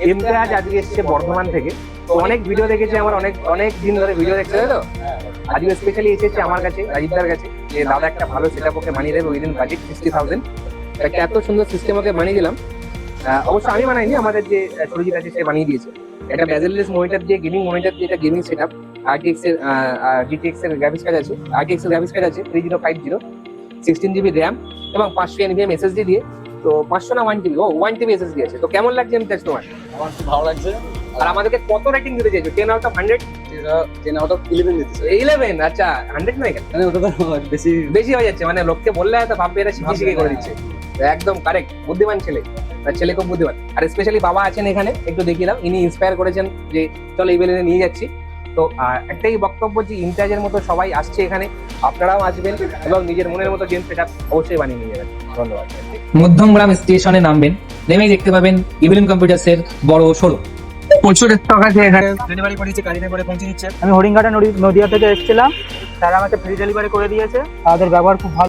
ইমতিয়াজ আজকে এসেছে বর্ধমান থেকে। তো অনেক ভিডিও দেখেছে আমার, অনেক অনেক দিন ধরে ভিডিও দেখছে, তাই তো? আজকে স্পেশালি এসেছে আমার কাছে, রাজীবদার কাছে, যে দাদা একটা ভালো সেটআপ ওকে বানিয়ে দেবে উইদিন বাজেট 60,000। একটা এত সুন্দর সিস্টেম ওকে বানিয়ে দিলাম। অবশ্য আমি বানাইনি, আমাদের যে সুরজিৎ আছে সে বানিয়ে দিয়েছে। একটা বেজেললেস মনিটর দিয়ে গেমিং মনিটর দিয়ে এটা গেমিং সেটআপ। RTX এর GTX এর গ্রাফিক্স কার্ড আছে, RTX এর গ্রাফিক্স কার্ড আছে 3050, 16GB র্যাম এবং 500 NVMe SSD দিয়ে। তো 500 না 1TB, ও 1TB SSD আছে। তো কেমন লাগছে আমি তোমার? আমার খুব ভালো লাগছে। আর আমাদেরকে কত রেটিং দিতে চাইছো? 10 আউট অফ 100? 10 আউট অফ 11 দিতে চাই। 11? আচ্ছা, 100 নয় কেন? মানে ওটা তো বেশি বেশি হয়ে যাচ্ছে, মানে লোককে বললে হয়তো ভাববে এরা শিখে শিখে করে দিচ্ছে। একদম কারেক্ট, বুদ্ধিমান ছেলে, তার ছেলে খুব বুদ্ধিমান। আর স্পেশালি বাবা আছেন এখানে, একটু দেখিলাম, ইনি ইন্সপায়ার করেছেন যে চলো এই বেলেনে নিয়ে যাচ্ছি। তো একটাই বক্তব্য যে ইমতিয়াজের মতো সবাই আসছে এখানে, আপনারাও আসবেন এবং নিজের মনের মতো গেম সেটআপ অবশ্যই বানিয়ে নিয়ে যাবেন। ধন্যবাদ। মধ্যমগ্রাম স্টেশনে নামবেন, নেমেই দেখতে পাবেন ইভিলিন কম্পিউটার্সের বড় শোরুম। প্রচুর স্টক আছে এখানে। ডেলিভারি করেছে, গাড়িতে করে পৌঁছে দিচ্ছে। আমি হরিণঘাটা নদিয়া থেকে এসেছিলাম, তারা আমাকে ফ্রি ডেলিভারি করে দিয়েছে, তাদের ব্যবহার খুব ভালো।